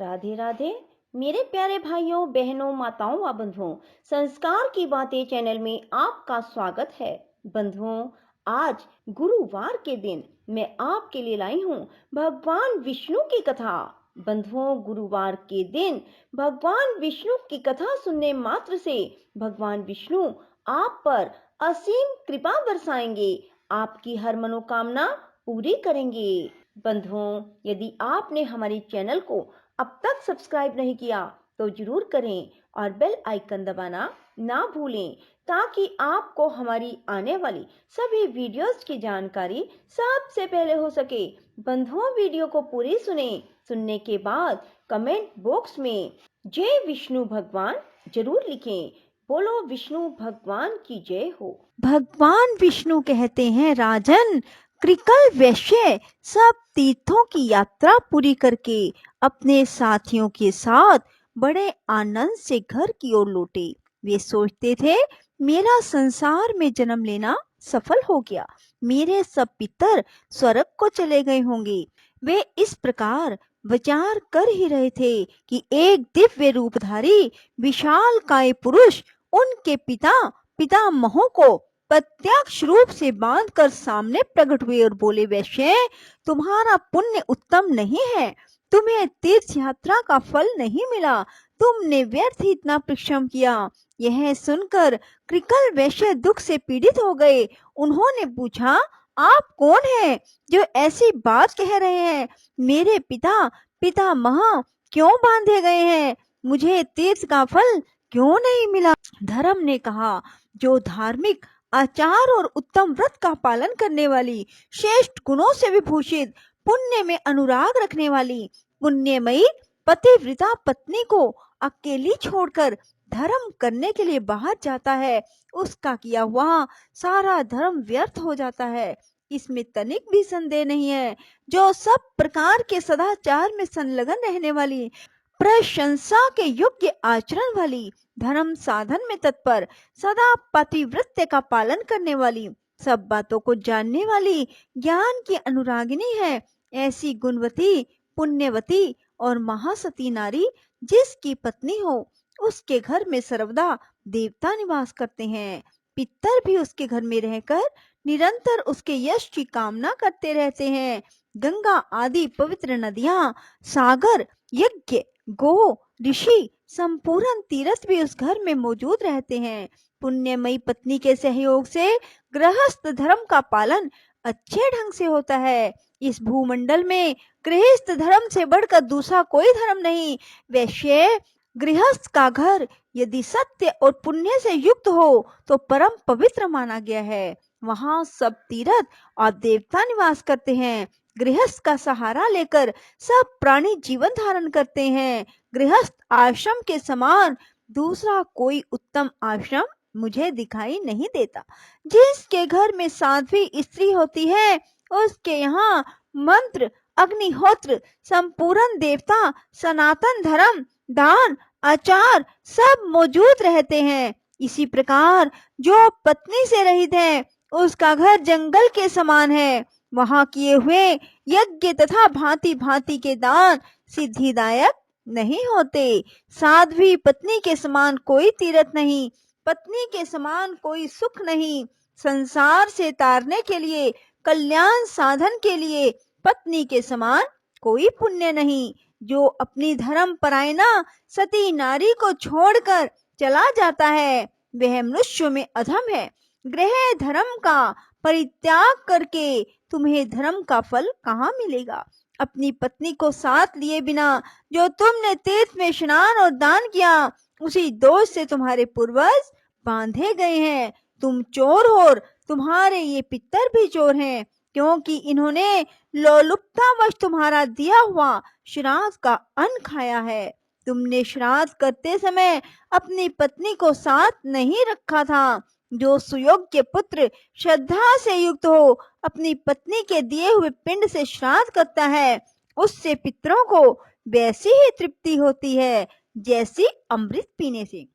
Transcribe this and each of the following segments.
राधे राधे। मेरे प्यारे भाइयों बहनों माताओं व बंधुओं, संस्कार की बातें चैनल में आपका स्वागत है। बंधुओं, आज गुरुवार के दिन मैं आपके लिए लाई हूँ भगवान विष्णु की कथा। बंधुओं, गुरुवार के दिन भगवान विष्णु की कथा सुनने मात्र से भगवान विष्णु आप पर असीम कृपा बरसाएंगे, आपकी हर मनोकामना पूरी करेंगे। बंधुओं, यदि आपने हमारे चैनल को अब तक सब्सक्राइब नहीं किया तो जरूर करें और बेल आइकन दबाना ना भूलें, ताकि आपको हमारी आने वाली सभी वीडियोस की जानकारी सबसे पहले हो सके। बंधुओं, वीडियो को पूरी सुनने के बाद कमेंट बॉक्स में जय विष्णु भगवान जरूर लिखें। बोलो विष्णु भगवान की जय हो। भगवान विष्णु कहते हैं, राजन, कृकल वैश्य सब तीर्थों की यात्रा पूरी करके अपने साथियों के साथ बड़े आनंद से घर की ओर लौटे। वे सोचते थे, मेरा संसार में जन्म लेना सफल हो गया, मेरे सब पितर स्वर्ग को चले गए होंगे। वे इस प्रकार विचार कर ही रहे थे कि एक दिव्य रूपधारी विशाल काय पुरुष उनके पितामहों को प्रत्यक्ष रूप से बांधकर सामने प्रकट हुए और बोले, वैश्य, तुम्हारा पुण्य उत्तम नहीं है, तुम्हें तीर्थ यात्रा का फल नहीं मिला, तुमने व्यर्थ ही इतना परिश्रम किया। यह सुनकर कृकल वैश्य दुख से पीड़ित हो गए। उन्होंने पूछा, आप कौन हैं जो ऐसी बात कह रहे हैं? मेरे पितामह क्यों बांधे गए हैं? मुझे तीर्थ का फल क्यों नहीं मिला? धर्म ने कहा, जो धार्मिक आचार और उत्तम व्रत का पालन करने वाली, श्रेष्ठ गुणों से विभूषित, पुण्य में अनुराग रखने वाली पुण्यमयी पतिव्रता पत्नी को अकेली छोड़कर धर्म करने के लिए बाहर जाता है, उसका किया हुआ सारा धर्म व्यर्थ हो जाता है। इसमें तनिक भी संदेह नहीं है। जो सब प्रकार के सदाचार में संलग्न रहने वाली, प्रशंसा के योग्य आचरण वाली, धर्म साधन में तत्पर, सदा पतिव्रत्य का पालन करने वाली, सब बातों को जानने वाली, ज्ञान की अनुरागिनी है, ऐसी गुणवती, पुण्यवती और महासती नारी जिसकी पत्नी हो, उसके घर में सर्वदा देवता निवास करते हैं। पितर भी उसके घर में रहकर निरंतर उसके यश की कामना करते रहते हैं। गंगा आदि पवित्र नदियां, सागर, यज्ञ, गो, ऋषि, संपूर्ण तीर्थ भी उस घर में मौजूद रहते हैं। पुण्यमयी पत्नी के सहयोग से गृहस्थ धर्म का पालन अच्छे ढंग से होता है। इस भूमंडल में गृहस्थ धर्म से बढ़कर दूसरा कोई धर्म नहीं। वैश्य, गृहस्थ का घर यदि सत्य और पुण्य से युक्त हो तो परम पवित्र माना गया है। वहां सब तीर्थ और देवता निवास करते हैं। गृहस्थ का सहारा लेकर सब प्राणी जीवन धारण करते हैं। गृहस्थ आश्रम के समान दूसरा कोई उत्तम आश्रम मुझे दिखाई नहीं देता। जिसके घर में साध्वी स्त्री होती है, उसके यहाँ मंत्र, अग्निहोत्र, संपूर्ण देवता, सनातन धर्म, दान, आचार सब मौजूद रहते हैं। इसी प्रकार जो पत्नी से रहित है, उसका घर जंगल के समान है। वहां किए हुए यज्ञ तथा भांति भांति के दान सिद्धिदायक नहीं होते। साध्वी पत्नी के समान कोई तीर्थ नहीं, पत्नी के समान कोई सुख नहीं। संसार से तारने के लिए, कल्याण साधन के लिए पत्नी के समान कोई पुण्य नहीं। जो अपनी धर्म परायणा सती नारी को छोड़कर चला जाता है, वह मनुष्य में अधम है। गृह धर्म का परित्याग करके तुम्हें धर्म का फल कहाँ मिलेगा? अपनी पत्नी को साथ लिए बिना जो तुमने तीर्थ में स्नान और दान किया, उसी दोष से तुम्हारे पूर्वज बांधे गए हैं। तुम चोर हो और तुम्हारे ये पितर भी चोर हैं, क्योंकि इन्होंने लोलुपतावश तुम्हारा दिया हुआ श्राद्ध का अन्न खाया है। तुमने श्राद्ध करते समय अपनी पत्नी को साथ नहीं रखा था। जो सुयोग्य पुत्र श्रद्धा से युक्त हो, अपनी पत्नी के दिए हुए पिंड से श्राद्ध करता है, उससे पितरों को वैसी ही तृप्ति होती है जैसी अमृत पीने से।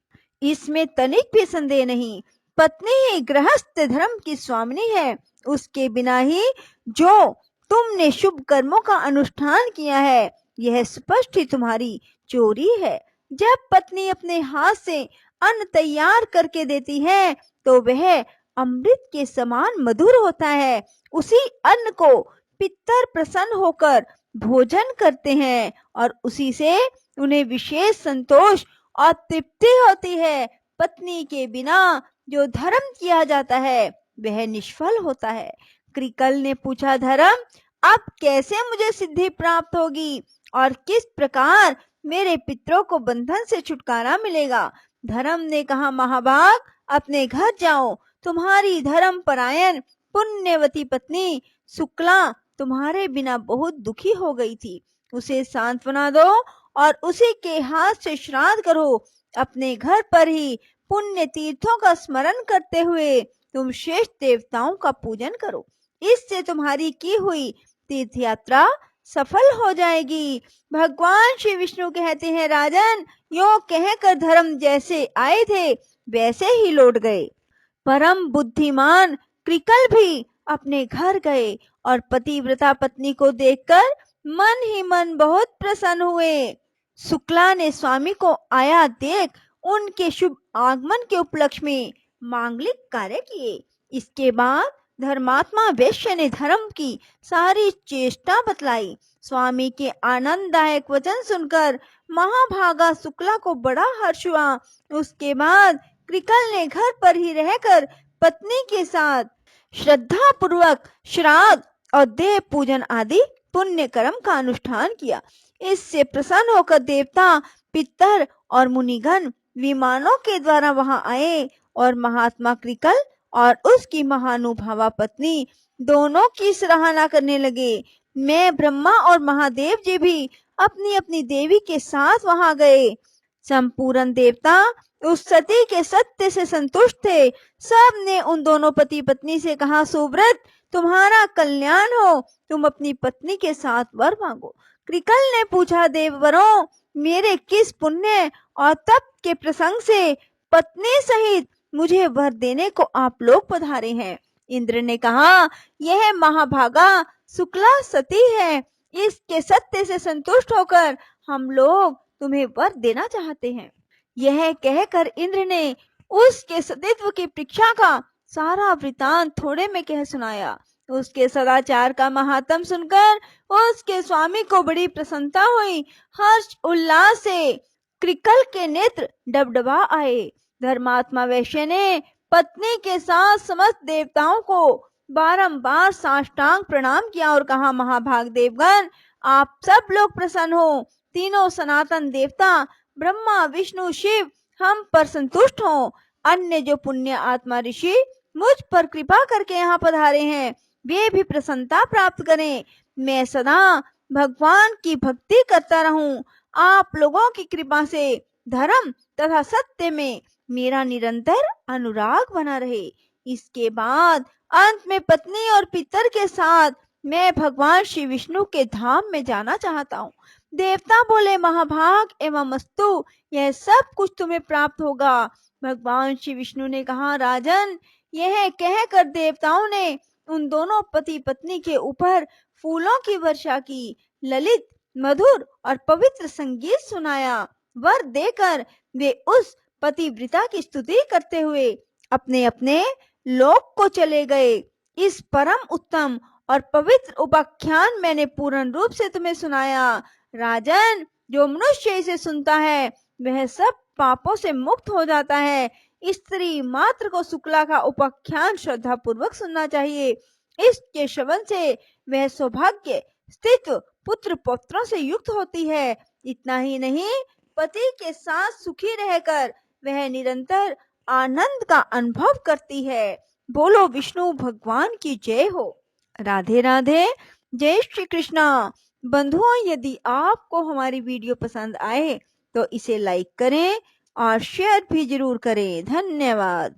इसमें तनिक भी संदेह नहीं। पत्नी ही गृहस्थ धर्म की स्वामिनी है। उसके बिना ही जो तुमने शुभ कर्मों का अनुष्ठान किया है, यह स्पष्ट ही तुम्हारी चोरी है। जब पत्नी अपने हाथ से अन्न तैयार करके देती है तो वह अमृत के समान मधुर होता है। उसी अन्न को पितर प्रसन्न होकर भोजन करते हैं और उसी से उन्हें विशेष संतोष और तृप्ति होती है। पत्नी के बिना जो धर्म किया जाता है वह निष्फल होता है। कृकल ने पूछा, धर्म, अब कैसे मुझे सिद्धि प्राप्त होगी और किस प्रकार मेरे पितरों को बंधन से छुटकारा मिलेगा? धर्म ने कहा, महाभाग, अपने घर जाओ। तुम्हारी धर्म परायण पुण्यवती पत्नी शुक्ला तुम्हारे बिना बहुत दुखी हो गई थी। उसे सांत्वना दो और उसी के हाथ से श्राद्ध करो। अपने घर पर ही पुण्य तीर्थों का स्मरण करते हुए तुम श्रेष्ठ देवताओं का पूजन करो। इससे तुम्हारी की हुई तीर्थ यात्रा सफल हो जाएगी। भगवान श्री विष्णु कहते हैं, राजन, यो कहकर धर्म जैसे आए थे वैसे ही लौट गए। परम बुद्धिमान कृकल भी अपने घर गए और पतिव्रता पत्नी को देखकर मन ही मन बहुत प्रसन्न हुए। शुक्ला ने स्वामी को आया देख उनके शुभ आगमन के उपलक्ष्य में मांगलिक कार्य किए। इसके बाद धर्मात्मा वैश्य ने धर्म की सारी चेष्टा बतलाई। स्वामी के आनंददायक वचन सुनकर महाभागा शुक्ला को बड़ा हर्ष हुआ। उसके बाद कृकल ने घर पर ही रहकर पत्नी के साथ श्रद्धा पूर्वक श्राद्ध और देव पूजन आदि पुण्य कर्म का अनुष्ठान किया। इससे प्रसन्न होकर देवता, पितर और मुनिगण विमानों के द्वारा वहां आए और महात्मा कृकल और उसकी महानुभावा पत्नी दोनों की सराहना करने लगे। मैं, ब्रह्मा और महादेव जी भी अपनी अपनी देवी के साथ वहां गए। संपूर्ण देवता उस सती के सत्य से संतुष्ट थे। सब ने उन दोनों पति पत्नी से कहा, सुव्रत, तुम्हारा कल्याण हो, तुम अपनी पत्नी के साथ वर मांगो। कृकल ने पूछा, देववरों, मेरे किस पुण्य और तप के प्रसंग से पत्नी सहित मुझे वर देने को आप लोग पधारे हैं? इंद्र ने कहा, यह महाभागा शुक्ला सती है। इसके सत्य से संतुष्ट होकर हम लोग तुम्हें वर देना चाहते हैं। यह कहकर इंद्र ने उसके सतीत्व की परीक्षा का सारा वृतांत थोड़े में कह सुनाया। उसके सदाचार का महात्म सुनकर उसके स्वामी को बड़ी प्रसन्नता हुई। हर्ष उल्लास से कृकल के नेत्र डबडबा आए। धर्मात्मा वैश्य ने पत्नी के साथ समस्त देवताओं को बारंबार साष्टांग प्रणाम किया और कहा, महाभाग देवगण, आप सब लोग प्रसन्न हो। तीनों सनातन देवता ब्रह्मा, विष्णु, शिव हम पर संतुष्ट हो। अन्य जो पुण्य आत्मा ऋषि मुझ पर कृपा करके यहाँ पधारे हैं वे भी प्रसन्नता प्राप्त करें। मैं सदा भगवान की भक्ति करता रहूं। आप लोगों की कृपा से धर्म तथा सत्य में मेरा निरंतर अनुराग बना रहे। इसके बाद अंत में पत्नी और पितर के साथ मैं भगवान श्री विष्णु के धाम में जाना चाहता हूँ। देवता बोले, महाभाग एवं अस्तु, यह सब कुछ तुम्हें प्राप्त होगा। भगवान श्री विष्णु ने कहा, राजन, यह कहकर देवताओं ने उन दोनों पति पत्नी के ऊपर फूलों की वर्षा की, ललित, मधुर और पवित्र संगीत सुनाया। वर देकर वे उस पतिव्रता की स्तुति करते हुए अपने अपने लोक को चले गए। इस परम उत्तम और पवित्र उपाख्यान मैंने पूर्ण रूप से तुम्हें सुनाया। राजन, जो मनुष्य इसे सुनता है वह सब पापों से मुक्त हो जाता है। स्त्री मात्र को शुक्ला का उपाख्यान श्रद्धा पूर्वक सुनना चाहिए। इसके श्रवण से वह सौभाग्य, स्थित्व, पुत्र पौत्रों से युक्त होती है। इतना ही नहीं, पति के साथ सुखी रहकर वह निरंतर आनंद का अनुभव करती है। बोलो विष्णु भगवान की जय हो। राधे राधे, जय श्री कृष्णा। बंधुओं, यदि आपको हमारी वीडियो पसंद आए तो इसे लाइक करें और शेयर भी जरूर करें। धन्यवाद।